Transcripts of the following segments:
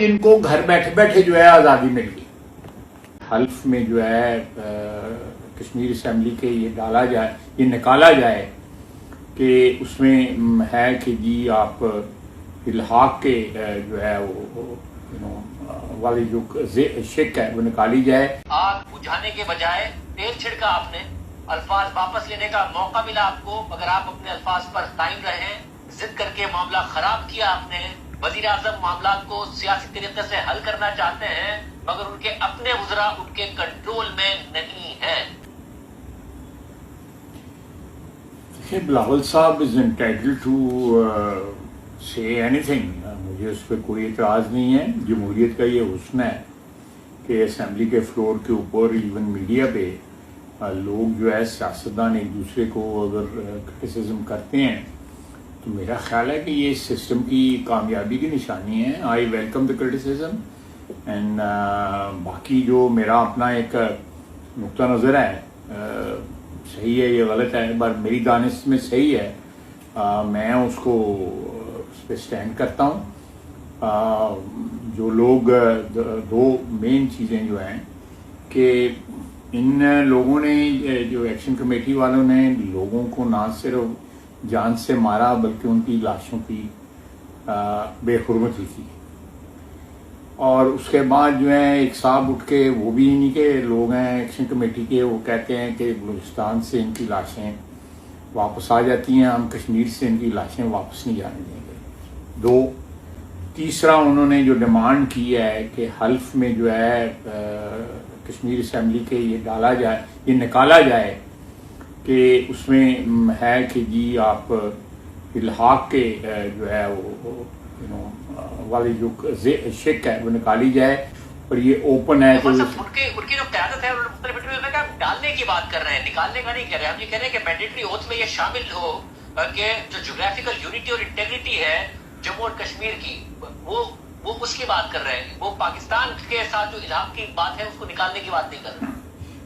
جن کو گھر بیٹھے بیٹھے جو ہے آزادی مل گئی. حلف میں جو ہے کشمیر اسمبلی کے یہ ڈالا جائے، یہ نکالا جائے کہ اس میں ہے کہ جی آپ الحاق کے جو ہے وہ والی جو شک ہے وہ نکالی جائے. آگ بجھانے کے بجائے تیل چھڑکا آپ نے، الفاظ واپس لینے کا موقع ملا آپ کو، مگر آپ اپنے الفاظ پر قائم رہے، ضد کر کے معاملہ خراب کیا آپ نے. وزیر اعظم معاملات کو سیاسی طریقے سے حل کرنا چاہتے ہیں مگر ان کے اپنے وزراء ان کے کنٹرول میں نہیں ہیں. بلاول صاحب از انٹائٹلڈ ٹو سے اینی تھنگ، مجھے اس پہ کوئی اعتراض نہیں ہے. جمہوریت کا یہ حسن ہے کہ اسمبلی کے فلور کے اوپر ایون میڈیا پہ لوگ جو ہے سیاستدان ایک دوسرے کو اگر کرٹیسزم کرتے ہیں تو میرا خیال ہے کہ یہ اس سسٹم کی کامیابی کی نشانی ہے. I welcome the criticism and باقی جو میرا اپنا ایک نقطہ نظر ہے، صحیح ہے یا غلط ہے، پر میری دانش میں صحیح ہے، میں اس کو اس پہ اسٹینڈ کرتا ہوں. جو لوگ دو مین چیزیں جو ہیں کہ ان لوگوں نے جو ایکشن کمیٹی والوں نے لوگوں کو نہ صرف جان سے مارا بلکہ ان کی لاشوں کی بے حرمتی کی، اور اس کے بعد جو ہے ایک صاحب اٹھ کے، وہ بھی انہی کے لوگ ہیں ایکشن کمیٹی کے، وہ کہتے ہیں کہ بلوچستان سے ان کی لاشیں واپس آ جاتی ہیں، ہم کشمیر سے ان کی لاشیں واپس نہیں جانے دیں گے. دو، تیسرا انہوں نے جو ڈیمانڈ کی ہے کہ حلف میں جو ہے کشمیر اسمبلی کے یہ ڈالا جائے، یہ نکالا جائے کہ اس میں ہے کہ جی آپ الحاق کے جو ہے وہ والی جو شک ہے وہ نکالی جائے، اور یہ اوپن ہے. تو ان کی جو قیادت ہے انہوں نے مختلف انٹرویوز میں کہا ڈالنے کی بات کر رہے ہیں، نکالنے کا نہیں کہہ رہے. ہم یہ کہہ رہے ہیں کہ مینڈیٹری اوتھ میں یہ شامل ہو کہ جو جغرافیکل یونٹی اور انٹیگریٹی ہے جموں اور کشمیر کی، وہ اس کی بات کر رہے ہیں. وہ پاکستان کے ساتھ جو الحاق کی بات ہے اس کو نکالنے کی بات نہیں کر رہے.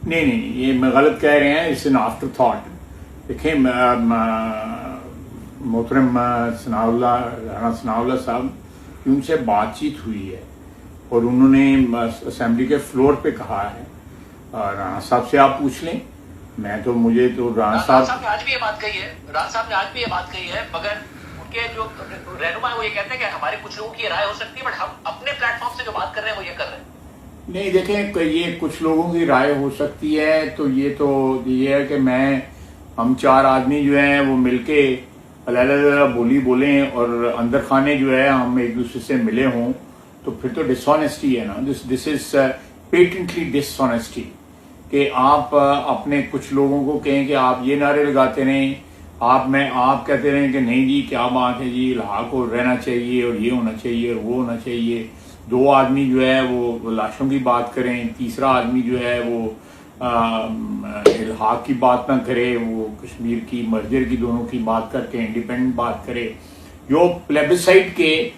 نہیں، یہ میں غلط کہہ رہے ہیں. It's an afterthought. دیکھیں محترم رانا ثناء اللہ صاحب کی ان سے بات چیت ہوئی ہے اور انہوں نے اسمبلی کے فلور پہ کہا ہے. رانا صاحب سے آپ پوچھ لیں، میں تو مجھے تو رانا صاحب نے آج بھی یہ بات کہی ہے، رانا صاحب نے آج بھی یہ بات کہی ہے، مگر ان کے جو رہنما وہ یہ کہتے ہیں کہ ہمارے کچھ لوگوں کی رائے ہو سکتی ہے بٹ ہم اپنے پلیٹ فارم سے جو بات کر رہے ہیں وہ یہ کر رہے ہیں. نہیں دیکھیں کہ یہ کچھ لوگوں کی رائے ہو سکتی ہے تو یہ ہے کہ ہم چار آدمی جو ہیں وہ مل کے علیحدہ بولی بولیں اور اندر خانے جو ہے ہم ایک دوسرے سے ملے ہوں تو پھر تو ڈس آنیسٹی ہے نا. دس از پیٹنٹلی ڈس آنیسٹی کہ آپ اپنے کچھ لوگوں کو کہیں کہ آپ یہ نعرے لگاتے رہیں، آپ کہتے رہیں کہ نہیں جی کیا بات ہے جی الحاق کو رہنا چاہیے اور یہ ہونا چاہیے اور وہ ہونا چاہیے. دو آدمی جو ہے وہ لاشوں کی بات کریں، تیسرا آدمی جو ہے وہ الحاق کی بات نہ کرے، وہ کشمیر کی مرجر کی دونوں کی بات کر کے انڈیپینڈنٹ بات کرے. جو پلیبسائٹ کے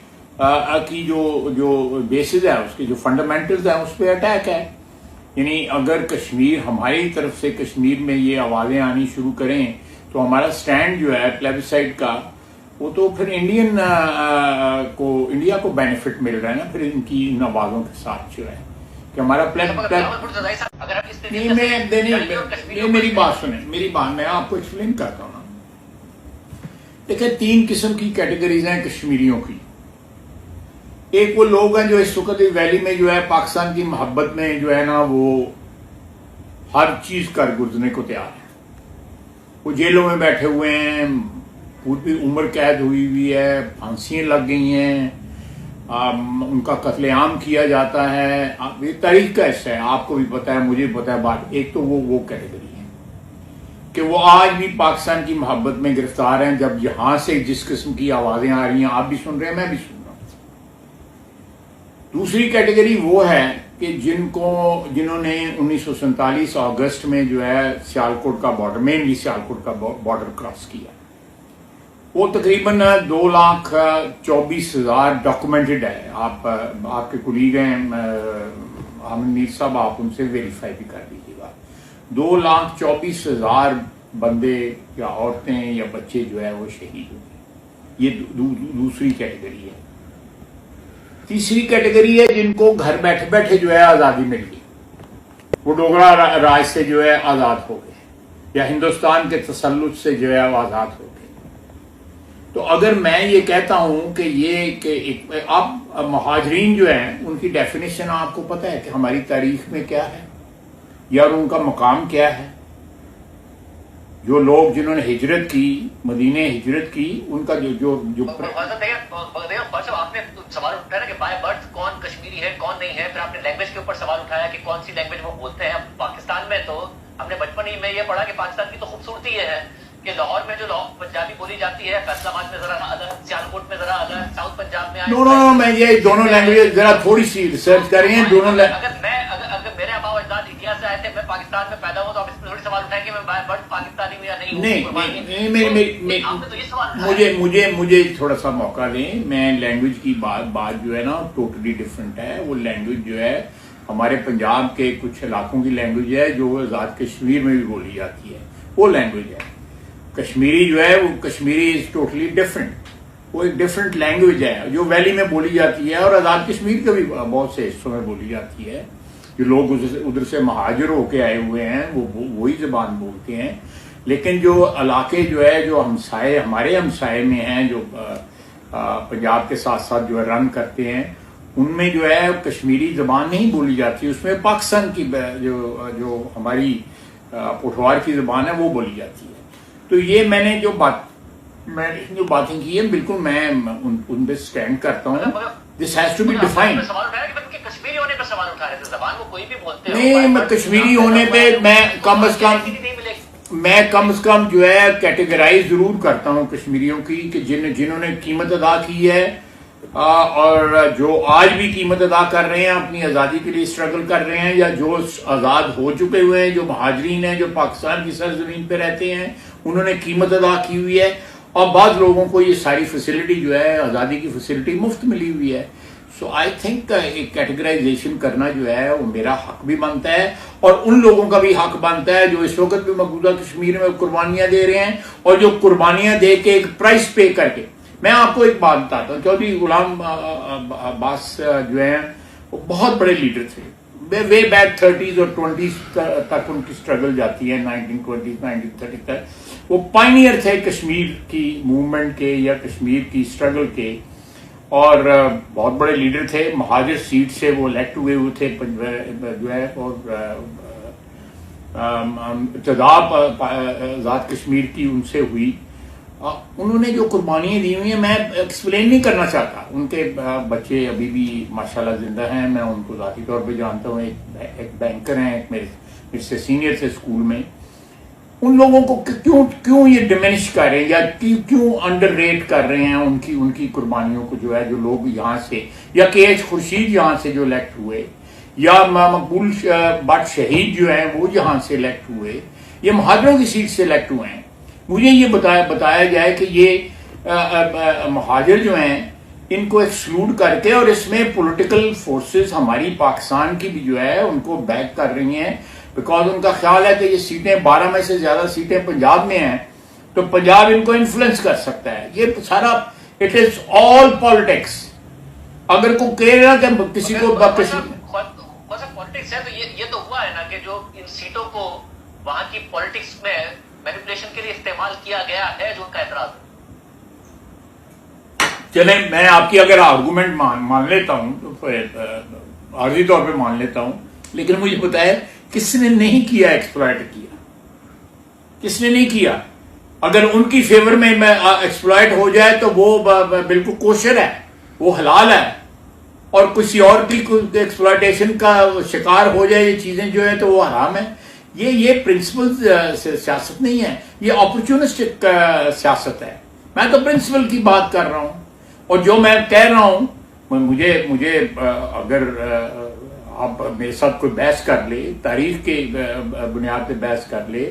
کی جو بیسز ہے، اس کے جو فنڈامنٹلز ہیں اس پہ اٹیک ہے. یعنی اگر کشمیر ہماری طرف سے کشمیر میں یہ آوازیں آنی شروع کریں تو ہمارا سٹینڈ جو ہے پلیبسائٹ کا وہ تو پھر انڈیا کو بینیفٹ مل رہا ہے نا پھر ان کی ان آوازوں کے ساتھ جو ہے کہ ہمارا میری بات سنیں، میں آپ کو ایکسپلین کرتا ہوں نا. دیکھیں 3 قسم کی کیٹیگریز ہیں کشمیریوں کی. ایک وہ لوگ ہیں جو اس وقت ویلی میں جو ہے پاکستان کی محبت میں جو ہے نا وہ ہر چیز کر گزرنے کو تیار ہے. وہ جیلوں میں بیٹھے ہوئے ہیں، پوری عمر قید ہوئی ہے، پھانسیاں لگ گئی ہیں، ان کا قتل عام کیا جاتا ہے. یہ تاریخ کا حصہ ہے، آپ کو بھی پتا ہے، مجھے بھی پتا ہے. بات ایک تو وہ کیٹیگری ہے کہ وہ آج بھی پاکستان کی محبت میں گرفتار ہیں. جب یہاں سے جس قسم کی آوازیں آ رہی ہیں آپ بھی سن رہے ہیں، میں بھی سن رہا ہوں. دوسری کیٹیگری وہ ہے کہ جنہوں نے 1947 اگست میں جو ہے سیالکوٹ کا بارڈر، مینلی سیالکوٹ کا بارڈر کراس کیا. وہ تقریباً 2,24,000 ڈاکومنٹڈ ہے. آپ کے کولیگ ہیں حامد میر صاحب، آپ ان سے ویریفائی بھی کر دیجیے گا. 2,24,000 بندے یا عورتیں یا بچے جو ہے وہ شہید ہوئے. یہ دوسری کیٹیگری ہے. تیسری کیٹیگری ہے جن کو گھر بیٹھے بیٹھے جو ہے آزادی مل گئی، وہ ڈوگرا راج سے جو ہے آزاد ہو گئے یا ہندوستان کے تسلط سے جو ہے آزاد ہو گئے۔ تو اگر میں یہ کہتا ہوں کہ اب مہاجرین جو ہیں ان کی ڈیفینیشن آپ کو پتہ ہے کہ ہماری تاریخ میں کیا ہے یا ان کا مقام کیا ہے؟ جو لوگ جنہوں نے ہجرت کی، مدینہ ہجرت کی، ان کا جو آپ نے سوال اٹھایا نا کہ بائی برتھ کون کشمیری ہے کون نہیں ہے، پھر آپ نے لینگویج کے اوپر سوال اٹھایا کہ کون سی لینگویج وہ بولتے ہیں۔ اب پاکستان میں تو ہم نے بچپن ہی میں یہ پڑھا کہ پاکستان کی تو خوبصورتی یہ ہے کہ لاہور میں جو پنجابی بولی جاتی ہے، فیصل آباد میں ذرا الگ، سیالکوٹ میں ذرا الگ، ساؤتھ پنجاب میں نو میں یہ دونوں لینگویج ذرا تھوڑی سی ریسرچ کر رہے ہیں دونوں۔ اگر میرے آبا و اجداد انڈیا سے آئے تھے، میں پاکستان میں پیدا ہوا، تو آپ اس میں تھوڑی سوال اٹھائیں کہ میں بائی برتھ پاکستانی ہوں یا نہیں ہوں۔ مجھے تھوڑا سا موقع دیں، میں لینگویج کی بات جو ہے نا ٹوٹلی ڈفرینٹ ہے۔ وہ لینگویج جو ہے ہمارے پنجاب کے کچھ علاقوں کی لینگویج ہے جو آزاد کشمیر میں بھی بولی جاتی ہے، وہ لینگویج ہے۔ کشمیری جو ہے وہ کشمیری از ٹوٹلی ڈفرینٹ، وہ ایک ڈفرینٹ لینگویج ہے جو ویلی میں بولی جاتی ہے اور آزاد کشمیر کے بھی بہت سے حصوں میں بولی جاتی ہے۔ جو لوگ ادھر سے مہاجر ہو کے آئے ہوئے ہیں وہ وہی زبان بولتے ہیں، لیکن جو علاقے جو ہے جو ہمارے ہمسائے میں ہیں، جو پنجاب کے ساتھ ساتھ جو ہے رن کرتے ہیں، ان میں جو ہے کشمیری زبان نہیں بولی جاتی، اس میں پاکستان کی جو ہماری پٹھوار کی زبان ہے وہ بولی جاتی ہے۔ تو یہ میں نے جو باتیں کی ہیں بالکل میں ان پہ اسٹینڈ کرتا ہوں۔ This has to be defined. Kashmiri ہونے پہ سوال اٹھا رہے تھے، زبان کو کوئی بھی بولتے نہیں، کشمیری ہونے پہ میں کم از کم جو ہے کیٹیگرائز ضرور کرتا ہوں کشمیریوں کی کہ جنہوں نے قیمت ادا کی ہے اور جو آج بھی قیمت ادا کر رہے ہیں، اپنی آزادی کے لیے اسٹرگل کر رہے ہیں، یا جو آزاد ہو چکے ہوئے ہیں، جو مہاجرین ہیں، جو پاکستان کی سرزمین پہ رہتے ہیں، انہوں نے قیمت ادا کی ہوئی ہے۔ اور بعض لوگوں کو یہ ساری فیسلٹی جو ہے آزادی کی فیسلٹی مفت ملی ہوئی ہے۔ سو آئی تھنک ایک کیٹیگرائزیشن کرنا جو ہے وہ میرا حق بھی بنتا ہے اور ان لوگوں کا بھی حق بنتا ہے جو اس وقت بھی مقبوضہ کشمیر میں قربانیاں دے رہے ہیں اور جو قربانیاں دے کے ایک پرائس پے کر کے۔ میں آپ کو ایک بات بتاتا ہوں، چودھری غلام عباس جو ہیں وہ بہت بڑے لیڈر تھے، وے بیک 30s اور 20s تک ان کی اسٹرگل جاتی ہے، 1920s 1930 تک۔ وہ پائنیئر تھے کشمیر کی موومنٹ کے یا کشمیر کی اسٹرگل کے، اور بہت بڑے لیڈر تھے۔ مہاجر سیٹ سے وہ الیکٹ ہوئے تھے جو ہے، اور ابتداء آزاد کشمیر کی ان سے ہوئی۔ انہوں نے جو قربانیاں دی ہوئی ہیں میں ایکسپلین نہیں کرنا چاہتا۔ ان کے بچے ابھی بھی ماشاءاللہ زندہ ہیں، میں ان کو ذاتی طور پہ جانتا ہوں، ایک بینکر ہیں، ایک میرے سے سینئر تھے اسکول میں۔ ان لوگوں کو کیوں یہ ڈیمینش کر رہے ہیں یا کیوں انڈر ریٹ کر رہے ہیں ان کی قربانیوں کو، جو ہے جو لوگ یہاں سے، یا کے ایچ خورشید یہاں سے جو الیکٹ ہوئے، یا مقبول بٹ شہید جو ہیں وہ یہاں سے الیکٹ ہوئے، یہ مہاجروں کی سیٹ سے الیکٹ ہوئے ہیں۔ مجھے یہ بتایا جائے کہ یہ مہاجر جو ہیں ان کو ایکسکلوڈ کر کے، اور اس میں پولیٹیکل فورسز ہماری پاکستان کی بھی جو ہے ان کو بیک کر رہی ہیں، بیکاز ان کا خیال ہے کہ یہ سیٹیں 12 میں سے زیادہ سیٹیں پنجاب میں ہیں تو پنجاب ان کو انفلوئنس کر سکتا ہے۔ یہ سارا اٹ از آل پالیٹکس۔ اگر کوئی کہے گا کہ کسی کو پالیٹکس ہے تو یہ تو ہوا ہے نا کہ جو ان سیٹوں کو وہاں کی پالیٹکس میں مینیپولیشن کے لیے استعمال کیا گیا ہے، جو ان کا اعتراض ہے۔ چلیں میں آپ کی اگر آرگومنٹ مان لیتا ہوں تو عارضی طور پہ مان لیتا ہوں، لیکن مجھے بتایا کس نے نہیں کیا، ایکسپلائٹ کیا کس نے نہیں کیا؟ اگر ان کی فیور میں ایکسپلائٹ ہو جائے تو وہ بالکل کوشر ہے، وہ حلال ہے، اور کسی اور کی ایکسپلائٹیشن کا شکار ہو جائے یہ چیزیں جو ہیں تو وہ حرام ہے۔ یہ پرنسپل سیاست نہیں ہے، یہ اپرچونسٹک سیاست ہے۔ میں تو پرنسپل کی بات کر رہا ہوں، اور جو میں کہہ رہا ہوں مجھے اگر آپ میرے ساتھ کوئی بحث کر لے، تاریخ کے بنیاد پہ بحث کر لے،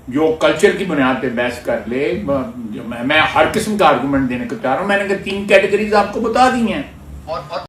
جو کلچر کی بنیاد پہ بحث کر لے، میں ہر قسم کا آرگومنٹ دینے کو چاہ رہا ہوں۔ میں نے 3 کیٹیگریز آپ کو بتا دی ہیں۔